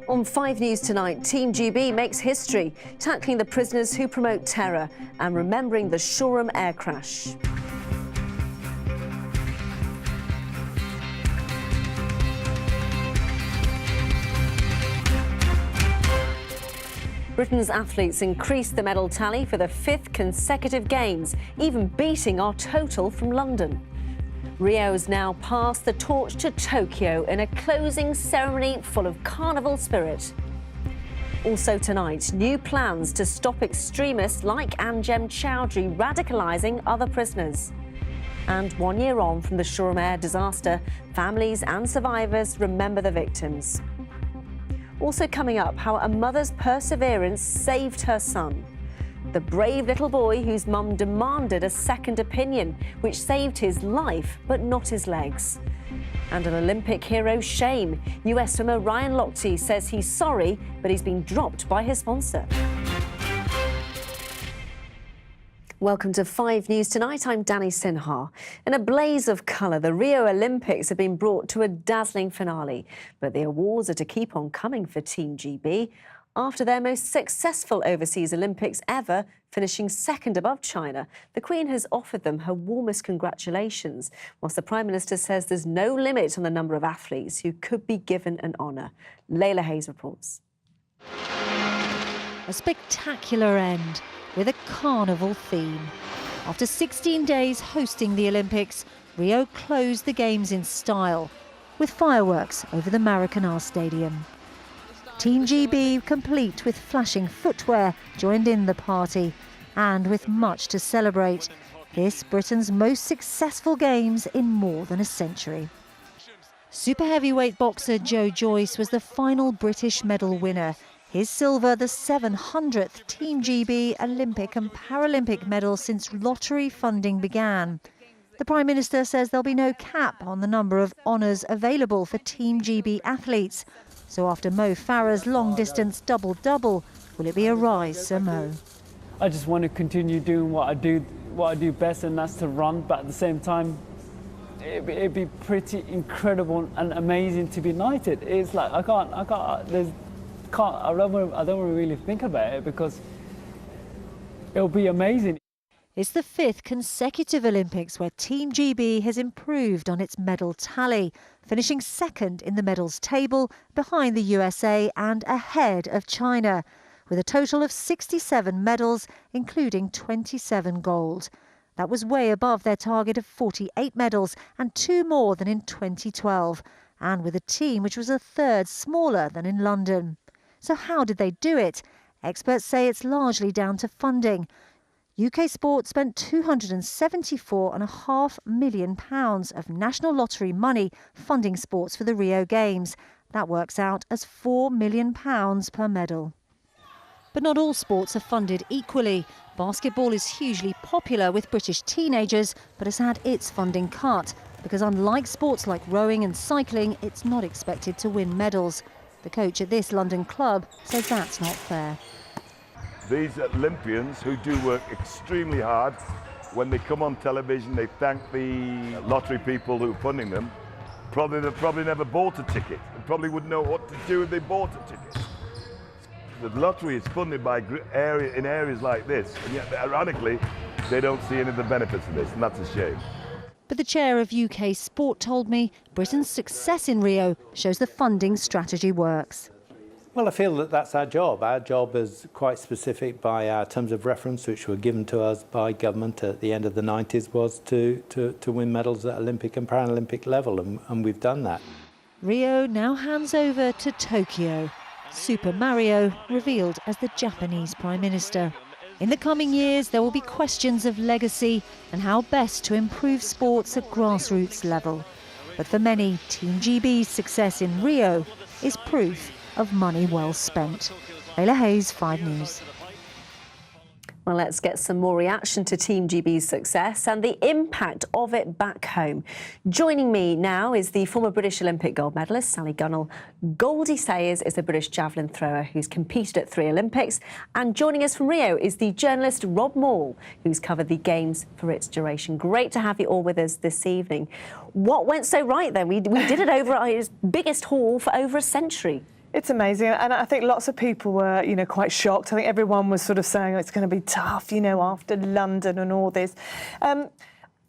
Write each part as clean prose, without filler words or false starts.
On 5 News tonight, Team GB makes history, tackling the prisoners who promote terror and remembering the Shoreham air crash. Britain's athletes increased the medal tally for the 5th consecutive Games, even beating our total from London. Rio's now passed the torch to Tokyo in a closing ceremony full of carnival spirit. Also tonight, new plans to stop extremists like Anjem Choudhury radicalising other prisoners. And 1 year on from the Shoreham Air disaster, families and survivors remember the victims. Also coming up, how a mother's perseverance saved her son. The brave little boy whose mum demanded a second opinion, which saved his life but not his legs. And an Olympic hero's shame. US swimmer Ryan Lochte says he's sorry, but he's been dropped by his sponsor. Welcome to 5 News Tonight. I'm Danny Sinha. In a blaze of colour, the Rio Olympics have been brought to a dazzling finale. But the awards are to keep on coming for Team GB after their most successful overseas Olympics ever, finishing second above China. The Queen has offered them her warmest congratulations, whilst the Prime Minister says there's no limit on the number of athletes who could be given an honour. Layla Hayes reports. A spectacular end with a carnival theme. After 16 days hosting the Olympics, Rio closed the Games in style, with fireworks over the Maracanã Stadium. Team GB, complete with flashing footwear, joined in the party, and with much to celebrate. This Britain's most successful Games in more than a century. Super heavyweight boxer Joe Joyce was the final British medal winner. His silver, the 700th Team GB Olympic and Paralympic medal since lottery funding began. The Prime Minister says there'll be no cap on the number of honours available for Team GB athletes. So after Mo Farah's long-distance double-double, will it be a rise, Sir Mo? I just want to continue doing what I do best, and that's to run. But at the same time, it'd be pretty incredible and amazing to be knighted. It's like I don't want to really think about it because it'll be amazing. It's the 5th consecutive Olympics where Team GB has improved on its medal tally, finishing second in the medals table behind the USA and ahead of China, with a total of 67 medals, including 27 gold. That was way above their target of 48 medals and 2 more than in 2012, and with a team which was a third smaller than in London. So how did they do it? Experts say it's largely down to funding. UK Sport spent £274.5 million of national lottery money funding sports for the Rio Games. That works out as £4 million per medal. But not all sports are funded equally. Basketball is hugely popular with British teenagers, but has had its funding cut because unlike sports like rowing and cycling, it's not expected to win medals. The coach at this London club says that's not fair. These Olympians who do work extremely hard, when they come on television, they thank the lottery people who are funding them. They've probably never bought a ticket. They probably wouldn't know what to do if they bought a ticket. The lottery is funded by in areas like this, and yet, ironically, they don't see any of the benefits of this, and that's a shame. But the chair of UK Sport told me Britain's success in Rio shows the funding strategy works. Well, I feel that that's our job. Our job is quite specific by our terms of reference, which were given to us by government at the end of the 90s, was to win medals at Olympic and Paralympic level, and we've done that. Rio now hands over to Tokyo. Super Mario revealed as the Japanese Prime Minister. In the coming years, there will be questions of legacy and how best to improve sports at grassroots level. But for many, Team GB's success in Rio is proof of money well spent. Layla Hayes, 5 News. Well, let's get some more reaction to Team GB's success and the impact of it back home. Joining me now is the former British Olympic gold medalist, Sally Gunnell. Goldie Sayers is a British javelin thrower who's competed at 3 Olympics. And joining us from Rio is the journalist Rob Maul, who's covered the Games for its duration. Great to have you all with us this evening. What went so right then? We did it over our biggest haul for over a century. It's amazing, and I think lots of people were, quite shocked. I think everyone was sort of saying, oh, it's going to be tough, after London and all this.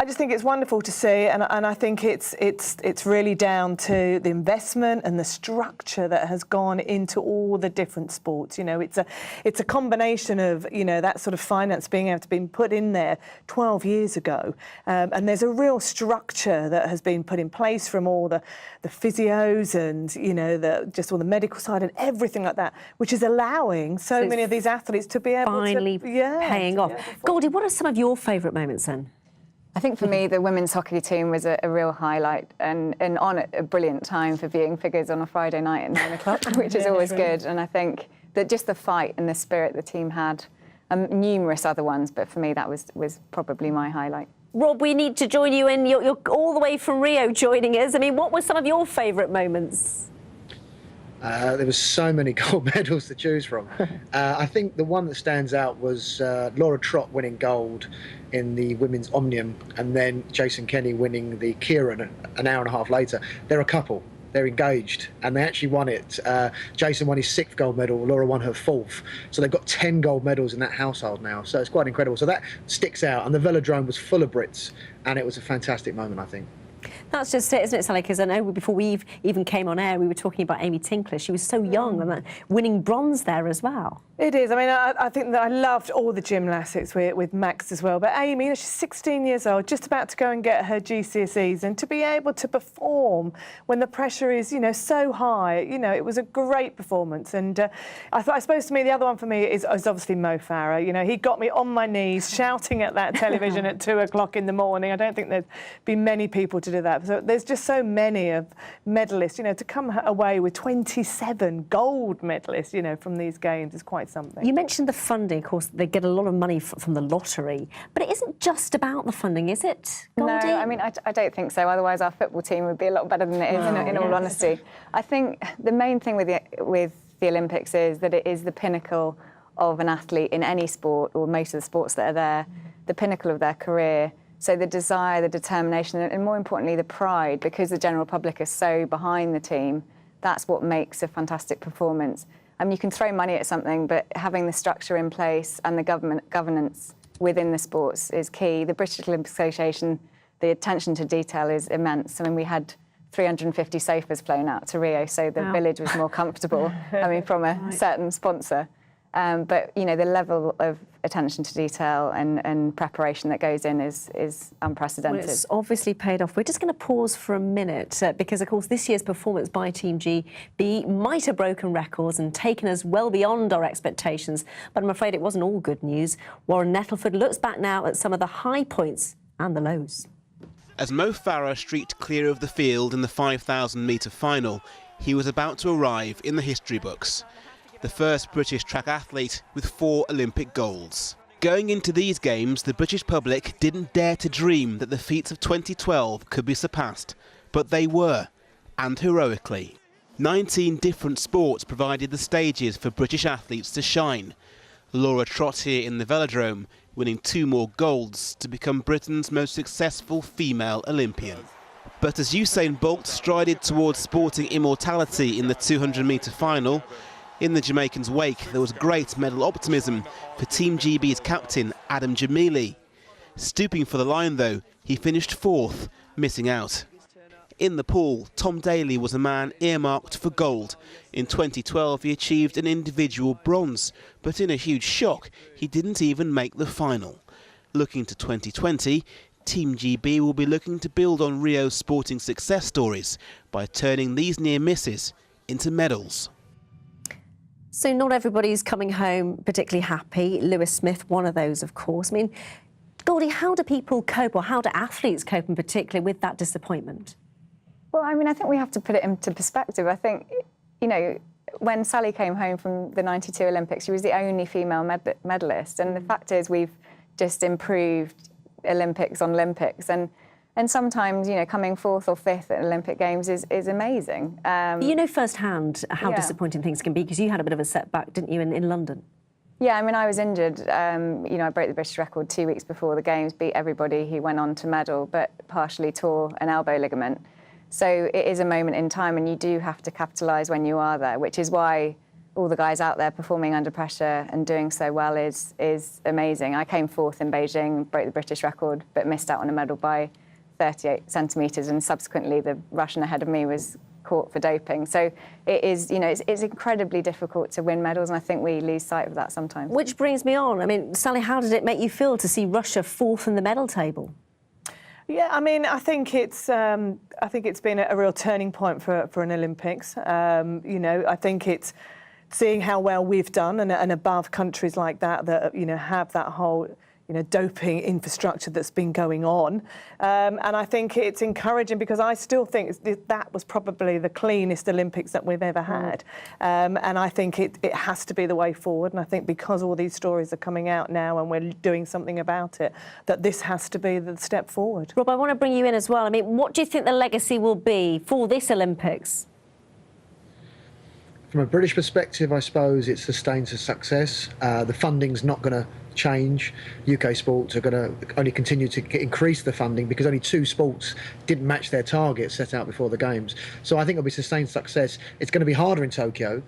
I just think it's wonderful to see, and I think it's really down to the investment and the structure that has gone into all the different sports. It's a combination of that sort of finance being able to be put in there 12 years ago, and there's a real structure that has been put in place from all the physios and just all the medical side and everything like that, which is allowing so many of these athletes to be able finally paying off. Goldie, what are some of your favourite moments then? I think for me, the women's hockey team was a real highlight and on a brilliant time for viewing figures on a Friday night at 9 o'clock, which is always good. And I think that just the fight and the spirit the team had, numerous other ones, but for me, that was probably my highlight. Rob, we need to join you in. You're all the way from Rio joining us. I mean, what were some of your favourite moments? There were so many gold medals to choose from. I think the one that stands out was Laura Trott winning gold in the women's Omnium, and then Jason Kenny winning the Kieran an hour and a half later. They're a couple. They're engaged, and they actually won it. Jason won his 6th gold medal, Laura won her 4th. So they've got 10 gold medals in that household now. So it's quite incredible. So that sticks out, and the velodrome was full of Brits, and it was a fantastic moment, I think. That's just it, isn't it, Sally? Because I know before we even came on air, we were talking about Amy Tinkler. She was so young and winning bronze there as well. It is. I mean, I think that I loved all the gymnastics with Max as well. But Amy, she's 16 years old, just about to go and get her GCSEs, and to be able to perform when the pressure is, so high, it was a great performance. And I suppose to me, the other one for me is obviously Mo Farah. He got me on my knees shouting at that television at 2 o'clock in the morning. I don't think there'd be many people to do that. So there's just so many of medalists, to come away with 27 gold medalists, from these games is quite something. You mentioned the funding. Of course, they get a lot of money from the lottery, but it isn't just about the funding, is it, Goldie? No, I mean, I don't think so. Otherwise, our football team would be a lot better than it is, in all honesty. I think the main thing with the Olympics is that it is the pinnacle of an athlete in any sport, or most of the sports that are there, the pinnacle of their career. So the desire, the determination, and more importantly, the pride, because the general public are so behind the team, that's what makes a fantastic performance. You can throw money at something, but having the structure in place and the governance within the sports is key. The British Olympic Association, the attention to detail is immense. I mean, we had 350 sofas flown out to Rio, so the village was more comfortable, from a certain sponsor. But, the level of attention to detail and preparation that goes in is unprecedented. Well, it's obviously paid off. We're just going to pause for a minute because, of course, this year's performance by Team GB might have broken records and taken us well beyond our expectations, but I'm afraid it wasn't all good news. Warren Nettleford looks back now at some of the high points and the lows. As Mo Farah streaked clear of the field in the 5,000-metre final, he was about to arrive in the history books. The first British track athlete with 4 Olympic golds. Going into these games, the British public didn't dare to dream that the feats of 2012 could be surpassed, but they were, and heroically. 19 different sports provided the stages for British athletes to shine. Laura Trott here in the velodrome, winning 2 more golds to become Britain's most successful female Olympian. But as Usain Bolt strided towards sporting immortality in the 200-metre final, in the Jamaicans' wake, there was great medal optimism for Team GB's captain, Adam Jamili. Stooping for the line, though, he finished 4th, missing out. In the pool, Tom Daley was a man earmarked for gold. In 2012, he achieved an individual bronze, but in a huge shock, he didn't even make the final. Looking to 2020, Team GB will be looking to build on Rio's sporting success stories by turning these near misses into medals. So not everybody's coming home particularly happy. Lewis Smith, one of those, of course. I mean, Goldie, how do people cope, or how do athletes cope in particular with that disappointment? Well, I mean, I think we have to put it into perspective. I think, when Sally came home from the 92 Olympics, she was the only female medalist. And the fact is we've just improved Olympics on Olympics. And sometimes, coming fourth or fifth at Olympic Games is amazing. You know firsthand how disappointing things can be, because you had a bit of a setback, didn't you, in London? Yeah, I mean, I was injured. I broke the British record 2 weeks before the Games, beat everybody who went on to medal, but partially tore an elbow ligament. So it is a moment in time, and you do have to capitalise when you are there, which is why all the guys out there performing under pressure and doing so well is amazing. I came fourth in Beijing, broke the British record, but missed out on a medal by 38 centimetres, and subsequently the Russian ahead of me was caught for doping. So it is, it's incredibly difficult to win medals, and I think we lose sight of that sometimes. Which brings me on. I mean, Sally, how did it make you feel to see Russia fourth in the medal table? Yeah, I mean, I think it's been a real turning point for an Olympics. I think it's seeing how well we've done and above countries like that have that whole doping infrastructure that's been going on. And I think it's encouraging, because I still think that was probably the cleanest Olympics that we've ever had. And I think it has to be the way forward. And I think because all these stories are coming out now and we're doing something about it, that this has to be the step forward. Rob, I want to bring you in as well. I mean, what do you think the legacy will be for this Olympics? From a British perspective, I suppose it's sustained success. The funding's not going to change. UK sports are going to only continue to increase the funding, because only 2 sports didn't match their targets set out before the Games. So I think it'll be sustained success. It's going to be harder in Tokyo.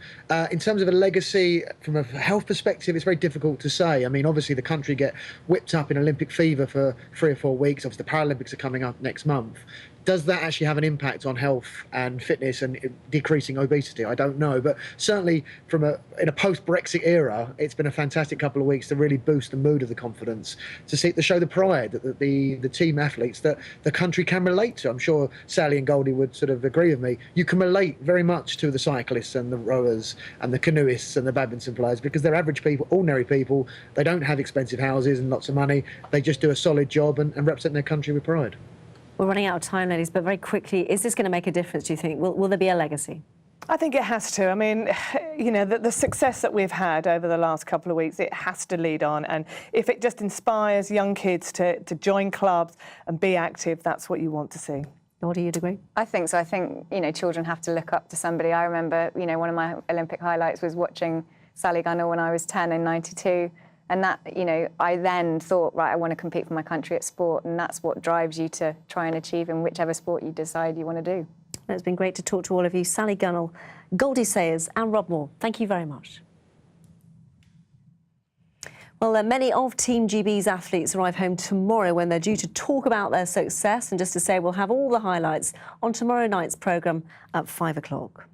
In terms of a legacy, from a health perspective, it's very difficult to say. I mean, obviously the country get whipped up in Olympic fever for 3 or 4 weeks. Obviously the Paralympics are coming up next month. Does that actually have an impact on health and fitness and decreasing obesity? I don't know, but certainly in a post-Brexit era, it's been a fantastic couple of weeks to really boost the mood of the confidence, to show the pride that the team athletes that the country can relate to. I'm sure Sally and Goldie would sort of agree with me. You can relate very much to the cyclists and the rowers and the canoeists and the badminton players, because they're average people, ordinary people. They don't have expensive houses and lots of money. They just do a solid job and represent their country with pride. We're running out of time, ladies, but very quickly, is this going to make a difference, do you think? Will there be a legacy? I think it has to. I mean, the success that we've had over the last couple of weeks, it has to lead on. And if it just inspires young kids to join clubs and be active, that's what you want to see. Or do you agree? I think so. I think, children have to look up to somebody. I remember, one of my Olympic highlights was watching Sally Gunnell when I was 10 in 92. And that, I then thought, right, I want to compete for my country at sport, and that's what drives you to try and achieve in whichever sport you decide you want to do. It's been great to talk to all of you. Sally Gunnell, Goldie Sayers and Rob Moore, thank you very much. Well, many of Team GB's athletes arrive home tomorrow, when they're due to talk about their success. And just to say, we'll have all the highlights on tomorrow night's programme at 5 o'clock.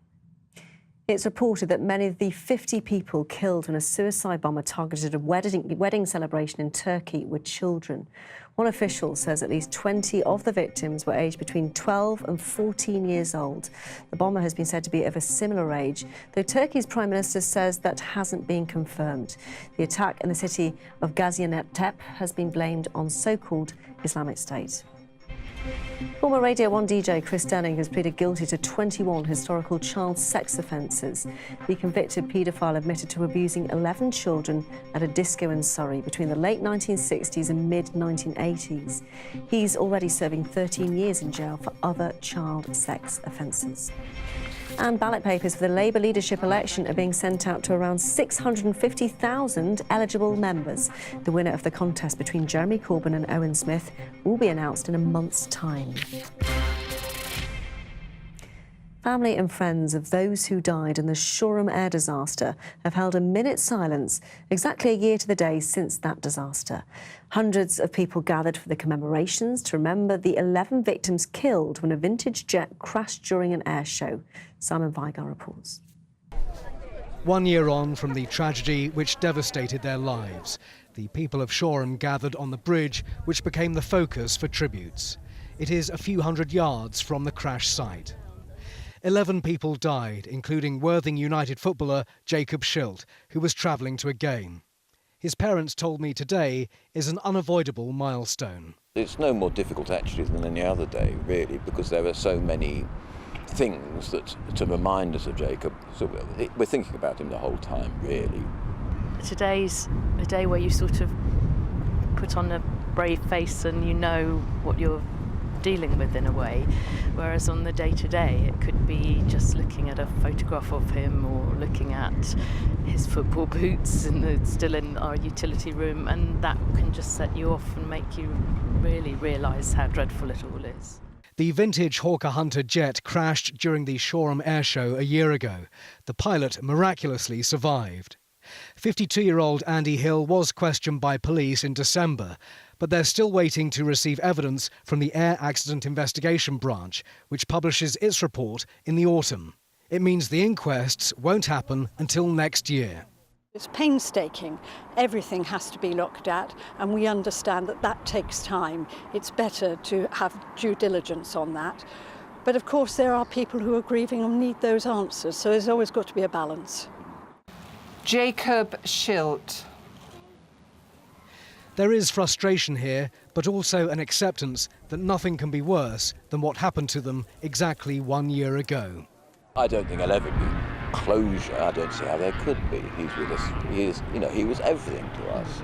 It's reported that many of the 50 people killed when a suicide bomber targeted a wedding celebration in Turkey were children. One official says at least 20 of the victims were aged between 12 and 14 years old. The bomber has been said to be of a similar age, though Turkey's Prime Minister says that hasn't been confirmed. The attack in the city of Gaziantep has been blamed on so-called Islamic State. Former Radio 1 DJ Chris Denning has pleaded guilty to 21 historical child sex offences. The convicted paedophile admitted to abusing 11 children at a disco in Surrey between the late 1960s and mid-1980s. He's already serving 13 years in jail for other child sex offences. And ballot papers for the Labour leadership election are being sent out to around 650,000 eligible members. The winner of the contest between Jeremy Corbyn and Owen Smith will be announced in a month's time. Family and friends of those who died in the Shoreham air disaster have held a minute's silence exactly a year to the day since that disaster. Hundreds of people gathered for the commemorations to remember the 11 victims killed when a vintage jet crashed during an air show. Simon Vigar reports. 1 year on from the tragedy which devastated their lives, the people of Shoreham gathered on the bridge which became the focus for tributes. It is a few hundred yards from the crash site. 11 people died, including Worthing United footballer Jacob Schilt, who was travelling to a game. His parents told me today is an unavoidable milestone. It's no more difficult actually than any other day, really, because there are so many things that to remind us of Jacob. So we're thinking about him the whole time, really. Today's a day where you sort of put on a brave face and you know what you're dealing with in a way, whereas on the day-to-day it could be just looking at a photograph of him or looking at his football boots still in our utility room, and that can just set you off and make you really realise how dreadful it all is. The vintage Hawker Hunter jet crashed during the Shoreham Air Show a year ago. The pilot miraculously survived. 52-year-old Andy Hill was questioned by police in December, but they're still waiting to receive evidence from the Air Accident Investigation Branch, which publishes its report in the autumn. It means the inquests won't happen until next year. It's painstaking. Everything has to be looked at, and we understand that that takes time. It's better to have due diligence on that. But of course there are people who are grieving and need those answers, so there's always got to be a balance. Jacob Schilt. There is frustration here, but also an acceptance that nothing can be worse than what happened to them exactly 1 year ago. I don't think there'll ever be closure. I don't see how there could be. He's with us. He was everything to us.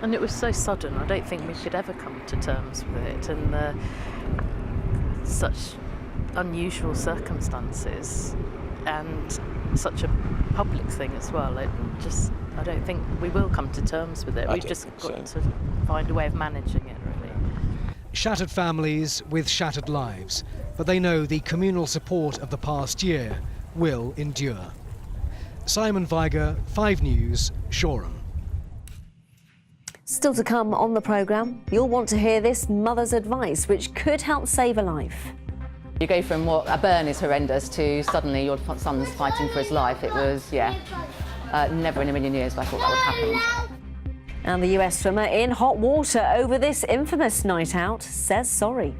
And it was so sudden. I don't think we could ever come to terms with it, and such unusual circumstances, and such a public thing as well. I don't think we will come to terms with it. We've just got to find a way of managing it, really. Shattered families with shattered lives, but they know the communal support of the past year will endure. Simon Viger, 5 News, Shoreham. Still to come on the programme, you'll want to hear this mother's advice, which could help save a life. You go from what a burn is horrendous to suddenly your son's fighting for his life. It was, never in a million years I thought that would happen. And the US swimmer in hot water over this infamous night out says sorry.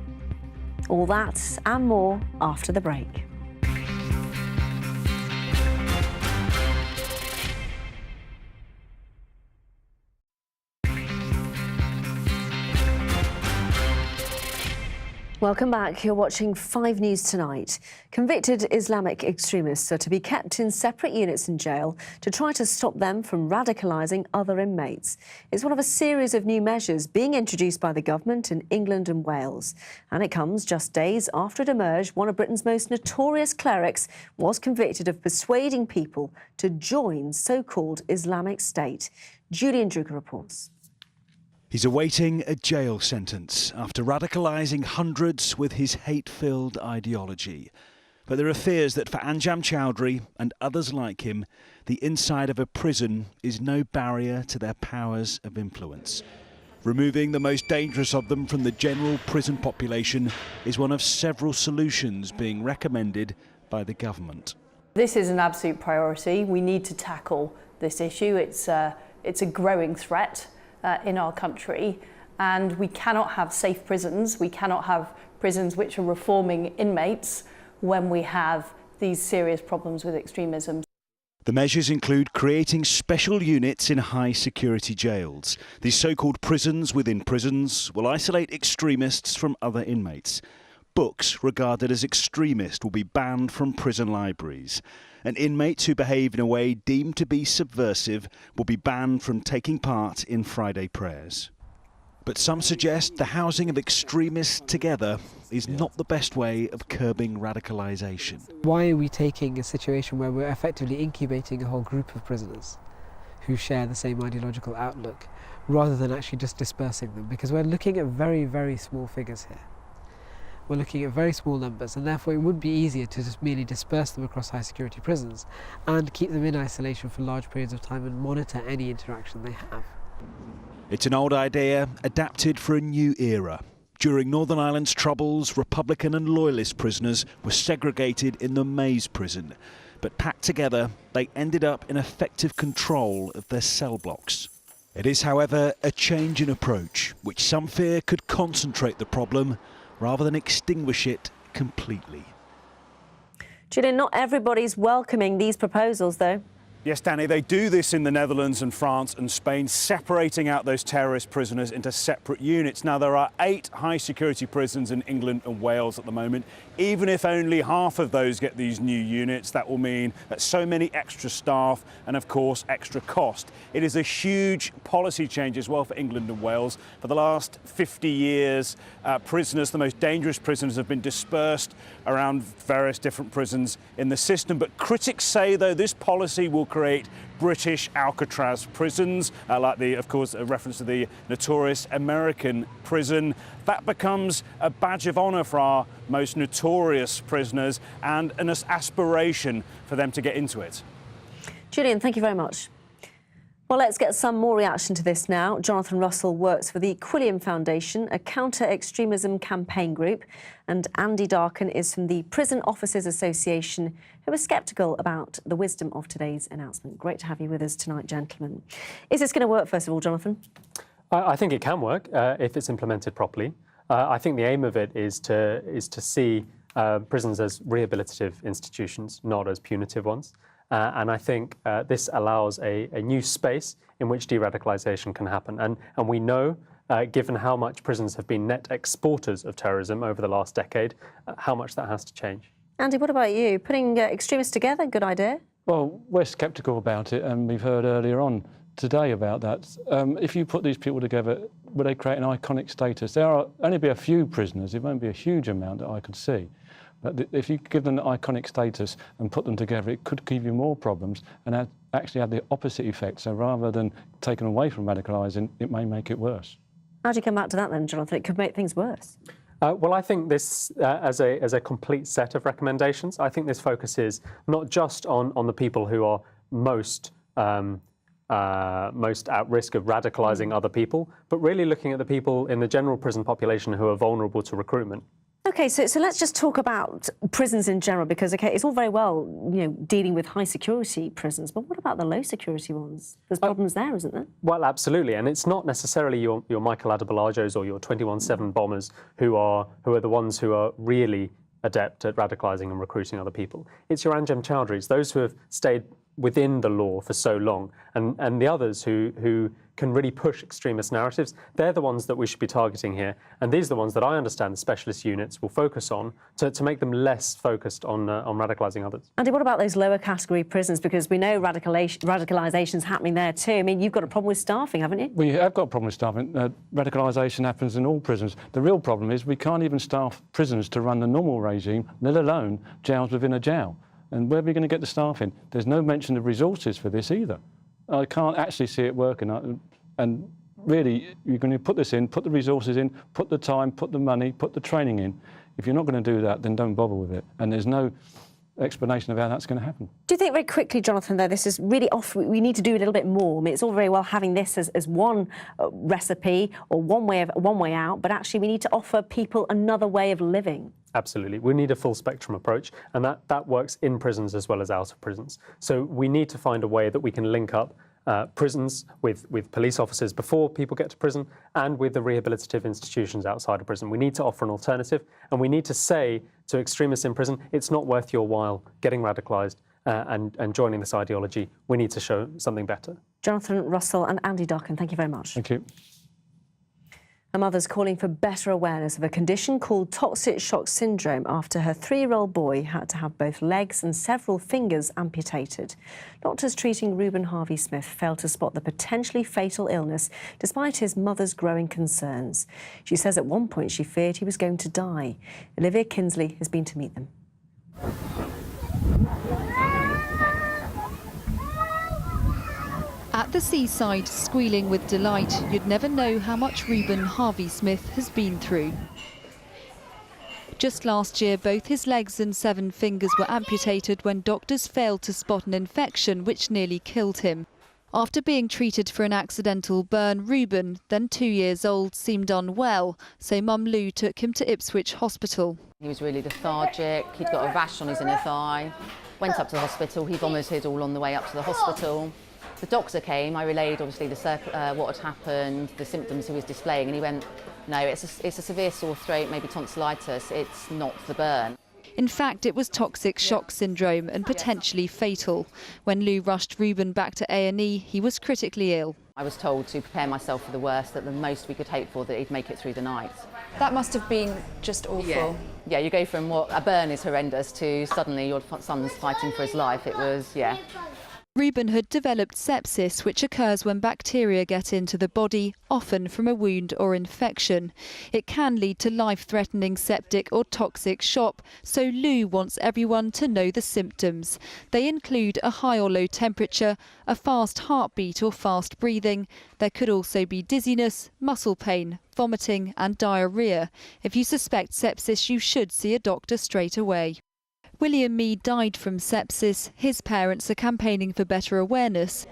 All that and more after the break. Welcome back. You're watching 5 News Tonight. Convicted Islamic extremists are to be kept in separate units in jail to try to stop them from radicalising other inmates. It's one of a series of new measures being introduced by the government in England and Wales. And it comes just days after it emerged one of Britain's most notorious clerics was convicted of persuading people to join so-called Islamic State. Julian Drucker reports. He's awaiting a jail sentence after radicalising hundreds with his hate-filled ideology. But there are fears that for Anjam Chowdhury and others like him, the inside of a prison is no barrier to their powers of influence. Removing the most dangerous of them from the general prison population is one of several solutions being recommended by the government. This is an absolute priority. We need to tackle this issue. It's a growing threat in our country, and we cannot have safe prisons. We cannot have prisons which are reforming inmates when we have these serious problems with extremism. The measures include creating special units in high security jails. These so-called prisons within prisons will isolate extremists from other inmates. Books regarded as extremist will be banned from prison libraries. And inmates who behave in a way deemed to be subversive will be banned from taking part in Friday prayers. But some suggest the housing of extremists together is not the best way of curbing radicalisation. Why are we taking a situation where we're effectively incubating a whole group of prisoners who share the same ideological outlook, rather than actually just dispersing them? Because we're looking at very, very small figures here. We're looking at very small numbers, and therefore it would be easier to just merely disperse them across high security prisons and keep them in isolation for large periods of time and monitor any interaction they have. It's an old idea adapted for a new era. During Northern Ireland's troubles, Republican and Loyalist prisoners were segregated in the Maze prison, but packed together they ended up in effective control of their cell blocks. It is, however, a change in approach, which some fear could concentrate the problem rather than extinguish it completely. Julian, not everybody's welcoming these proposals, though. Yes, Danny, they do this in the Netherlands and France and Spain, separating out those terrorist prisoners into separate units. Now, there are 8 high-security prisons in England and Wales at the moment. Even if only half of those get these new units, that will mean that so many extra staff and, of course, extra cost. It is a huge policy change as well for England and Wales. For the last 50 years, prisoners, the most dangerous prisoners, have been dispersed around various different prisons in the system. But critics say, though, this policy will create British Alcatraz prisons, like of course, a reference to the notorious American prison. That becomes a badge of honour for our most notorious prisoners and an aspiration for them to get into it. Julian, thank you very much. Well, let's get some more reaction to this now. Jonathan Russell works for the Quilliam Foundation, a counter-extremism campaign group, and Andy Darken is from the Prison Officers Association, who are sceptical about the wisdom of today's announcement. Great to have you with us tonight, gentlemen. Is this going to work, first of all, Jonathan? I think it can work if it's implemented properly. I think the aim of it is to see prisons as rehabilitative institutions, not as punitive ones. And I think this allows a new space in which de-radicalisation can happen. And we know, given how much prisons have been net exporters of terrorism over the last decade, how much that has to change. Andy, what about you? Putting extremists together, good idea? Well, we're sceptical about it, and we've heard earlier on today about that. If you put these people together, will they create an iconic status? There will only be a few prisoners. It won't be a huge amount that I could see. But if you give them the iconic status and put them together, it could give you more problems and actually have the opposite effect. So rather than taking away from radicalising, it may make it worse. How do you come back to that then, Jonathan? It could make things worse. Well, I think this, as a complete set of recommendations, I think this focuses not just on the people who are most at risk of radicalising other people, but really looking at the people in the general prison population who are vulnerable to recruitment. OK, so let's just talk about prisons in general, because, OK, it's all very well, dealing with high-security prisons, but what about the low-security ones? There's problems there, isn't there? Well, absolutely, and it's not necessarily your Michael Adebalajos or your 21/7 bombers who are the ones who are really adept at radicalising and recruiting other people. It's your Anjem Choudhuries, those who have stayed within the law for so long, and the others who can really push extremist narratives. They're the ones that we should be targeting here, and these are the ones that I understand the specialist units will focus on to make them less focused on radicalising others. Andy, what about those lower category prisons? Because we know radicalisation's happening there too. I mean, you've got a problem with staffing, haven't you? We have got a problem with staffing. Radicalisation happens in all prisons. The real problem is we can't even staff prisons to run the normal regime, let alone jails within a jail. And where are we going to get the staff in? There's no mention of resources for this either. I can't actually see it working. And really, you're going to put this in, put the resources in, put the time, put the money, put the training in. If you're not going to do that, then don't bother with it. And there's no explanation of how that's going to happen. Do you think, very quickly, Jonathan, though, this is really off, we need to do a little bit more? I mean, it's all very well having this as one recipe or one way out, but actually we need to offer people another way of living. Absolutely. We need a full spectrum approach, and that works in prisons as well as out of prisons. So we need to find a way that we can link up prisons with police officers before people get to prison and with the rehabilitative institutions outside of prison. We need to offer an alternative, and we need to say to extremists in prison, it's not worth your while getting radicalised and joining this ideology. We need to show something better. Jonathan Russell and Andy Darken, thank you very much. Thank you. A mother's calling for better awareness of a condition called toxic shock syndrome after her 3-year-old boy had to have both legs and several fingers amputated. Doctors treating Reuben Harvey-Smith failed to spot the potentially fatal illness despite his mother's growing concerns. She says at one point she feared he was going to die. Olivia Kinsley has been to meet them. At the seaside, squealing with delight, you'd never know how much Reuben Harvey-Smith has been through. Just last year, both his legs and 7 fingers were amputated when doctors failed to spot an infection which nearly killed him. After being treated for an accidental burn, Reuben, then 2 years old, seemed unwell, so Mum Lou took him to Ipswich Hospital. He was really lethargic, he'd got a rash on his inner thigh, went up to the hospital, he vomited all on the way up to the hospital. The doctor came, I relayed obviously what had happened, the symptoms he was displaying, and he went, no, it's a severe sore throat, maybe tonsillitis, it's not the burn. In fact, it was toxic shock syndrome and potentially fatal. When Lou rushed Ruben back to A&E, he was critically ill. I was told to prepare myself for the worst, that the most we could hope for, that he'd make it through the night. That must have been just awful. Yeah, you go from what a burn is horrendous to suddenly your son's fighting for his life. It was, yeah. Ruben had developed sepsis, which occurs when bacteria get into the body, often from a wound or infection. It can lead to life-threatening septic or toxic shock, so Lou wants everyone to know the symptoms. They include a high or low temperature, a fast heartbeat or fast breathing. There could also be dizziness, muscle pain, vomiting and diarrhoea. If you suspect sepsis, you should see a doctor straight away. William Mead died from sepsis. His parents are campaigning for better awareness.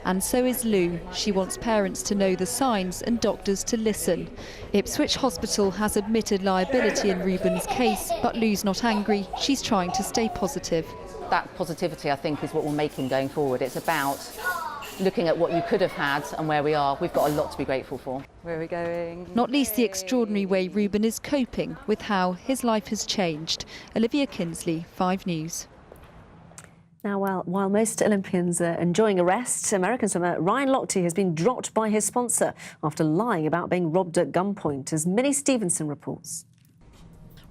And so is Lou. She wants parents to know the signs and doctors to listen. Ipswich Hospital has admitted liability in Ruben's case, but Lou's not angry. She's trying to stay positive. That positivity, I think, is what will make him going forward. It's about looking at what you could have had and where we are. We've got a lot to be grateful for. Where are we going? Not least the extraordinary way Ruben is coping with how his life has changed. Olivia Kinsley, 5 News. Now, while most Olympians are enjoying a rest, American swimmer Ryan Lochte has been dropped by his sponsor after lying about being robbed at gunpoint, as Minnie Stevenson reports.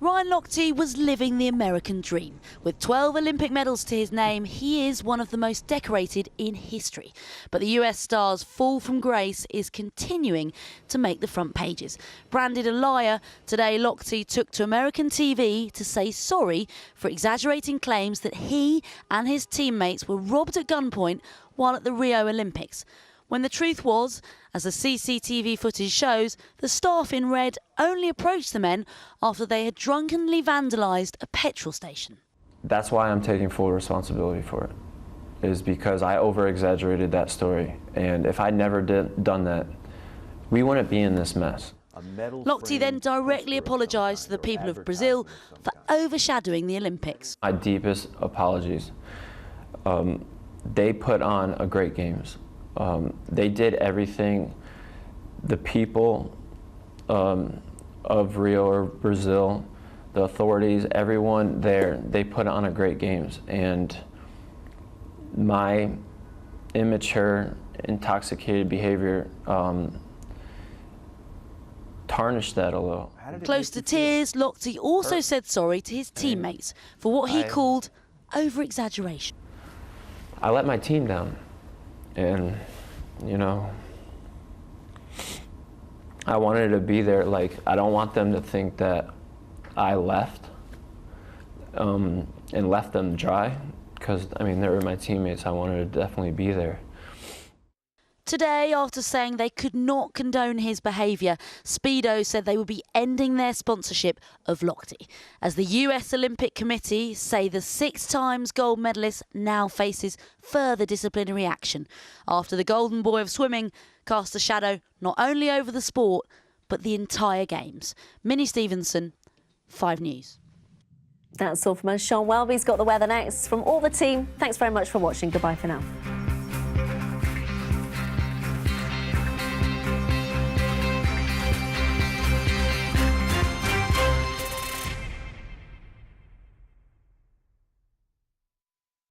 Ryan Lochte was living the American dream. With 12 Olympic medals to his name, he is one of the most decorated in history. But the US star's fall from grace is continuing to make the front pages. Branded a liar, today Lochte took to American TV to say sorry for exaggerating claims that he and his teammates were robbed at gunpoint while at the Rio Olympics. When the truth was, as the CCTV footage shows, the staff in red only approached the men after they had drunkenly vandalised a petrol station. That's why I'm taking full responsibility for it, is because I over-exaggerated that story. And if I'd never done that, we wouldn't be in this mess. Lochte then directly apologised to the people of Brazil for overshadowing the Olympics. My deepest apologies. They put on a great games. They did everything. The people of Rio or Brazil, the authorities, everyone there, they put on a great games. And my immature, intoxicated behavior tarnished that a little. Close to tears, Lochte also said sorry to his teammates for what he called over-exaggeration. I let my team down. And, you know, I wanted to be there. Like, I don't want them to think that I left and left them dry, because, I mean, they were my teammates. I wanted to definitely be there. Today, after saying they could not condone his behaviour, Speedo said they would be ending their sponsorship of Lochte. As the US Olympic Committee say the 6 times gold medalist now faces further disciplinary action after the golden boy of swimming cast a shadow not only over the sport, but the entire Games. Minnie Stevenson, 5 News. That's all from us. Sean Welby's got the weather next. From all the team, thanks very much for watching. Goodbye for now.